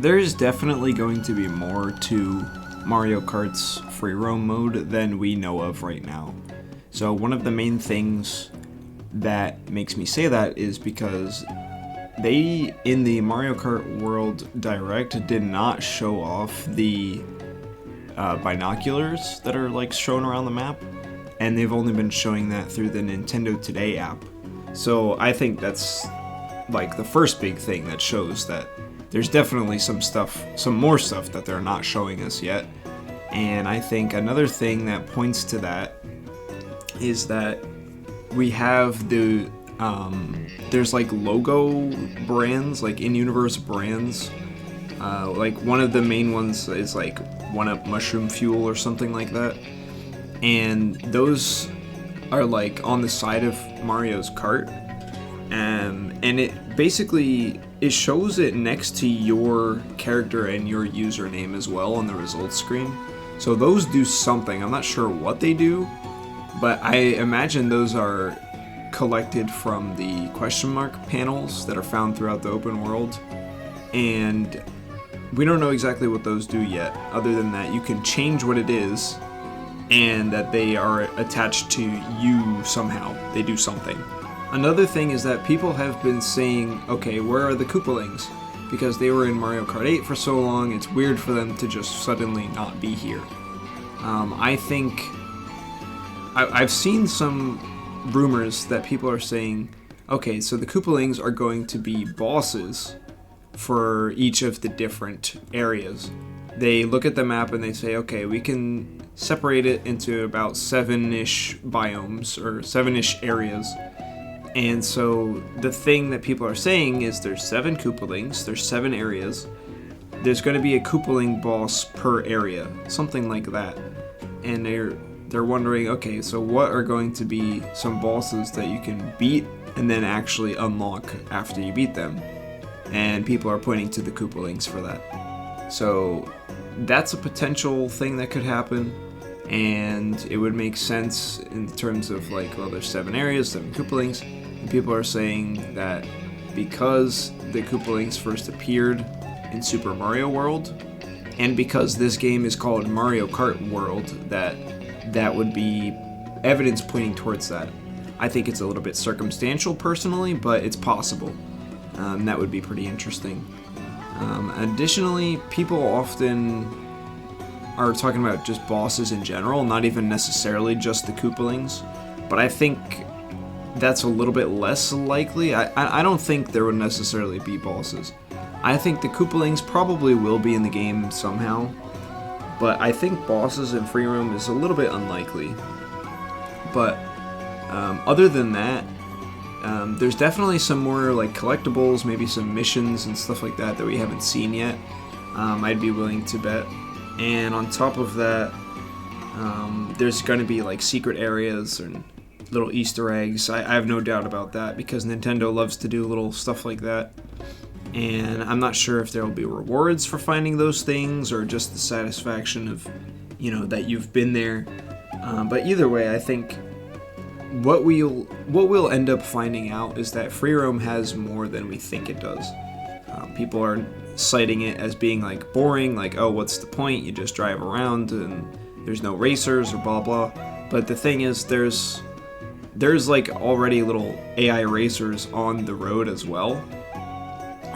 There's definitely going to be more to Mario Kart's free roam mode than we know of right now. So one of the main things that makes me say that is because they, in the Mario Kart World Direct, did not show off the binoculars that are like shown around the map, and they've only been showing that through the Nintendo Today app. So I think that's like the first big thing that shows that there's definitely some more stuff that they're not showing us yet. And I think another thing that points to that is that we have there's like logo brands, like in-universe brands. Like one of the main ones is like 1UP Mushroom Fuel or something like that. And those are like on the side of Mario's cart. And it basically, it shows it next to your character and your username as well on the results screen. So those do something. I'm not sure what they do, but I imagine those are collected from the question mark panels that are found throughout the open world. And we don't know exactly what those do yet, other than that you can change what it is and that they are attached to you somehow. They do something. Another thing is that people have been saying, okay, where are the Koopalings? Because they were in Mario Kart 8 for so long, it's weird for them to just suddenly not be here. I think I've seen some rumors that people are saying, okay, so the Koopalings are going to be bosses for each of the different areas. They look at the map and they say, okay, we can separate it into about 7-ish biomes or 7-ish areas. And so the thing that people are saying is there's 7 Koopalings, there's 7 areas, there's going to be a Koopaling boss per area, something like that. And they're wondering, okay, so what are going to be some bosses that you can beat and then actually unlock after you beat them? And people are pointing to the Koopalings for that. So that's a potential thing that could happen, and it would make sense in terms of like, well, there's 7 areas, 7 Koopalings, and people are saying that because the Koopalings first appeared in Super Mario World, and because this game is called Mario Kart World, that would be evidence pointing towards that. I think it's a little bit circumstantial personally, but it's possible. That would be pretty interesting. Additionally, people often are talking about just bosses in general, not even necessarily just the Koopalings, but I think that's a little bit less likely. I don't think there would necessarily be bosses. I think the Koopalings probably will be in the game somehow, but I think bosses in free roam is a little bit unlikely. But other than that, there's definitely some more like collectibles, maybe some missions and stuff like that we haven't seen yet. I'd be willing to bet. And on top of that, there's going to be like secret areas and little Easter eggs. I have no doubt about that because Nintendo loves to do little stuff like that. And I'm not sure if there will be rewards for finding those things or just the satisfaction of, that you've been there. But either way, I think what we'll end up finding out is that free roam has more than we think it does. People are citing it as being like boring, like, oh, what's the point? You just drive around and there's no racers or blah blah. But the thing is, there's like already little AI racers on the road as well,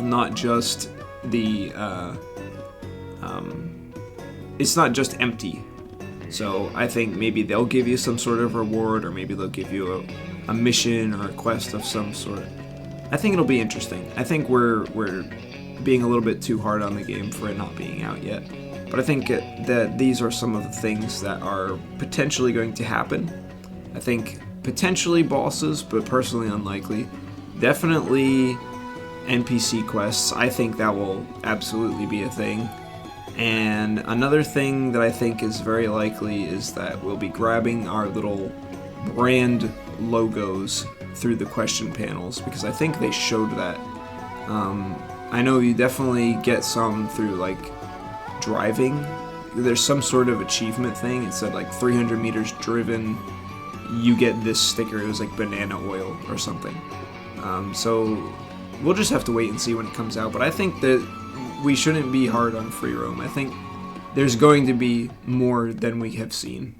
not just the it's not just empty. So I think maybe they'll give you some sort of reward, or maybe they'll give you a mission or a quest of some sort. I think it'll be interesting. I think we're being a little bit too hard on the game for it not being out yet. But I think that these are some of the things that are potentially going to happen. I think potentially bosses, but personally unlikely. Definitely NPC quests. I think that will absolutely be a thing. And another thing that I think is very likely is that we'll be grabbing our little brand logos through the question panels, because I think they showed that. I know you definitely get some through like driving. There's some sort of achievement thing. It said like 300 meters driven, you get this sticker. It was like banana oil or something. So we'll just have to wait and see when it comes out. But I think that we shouldn't be hard on free roam. I think there's going to be more than we have seen.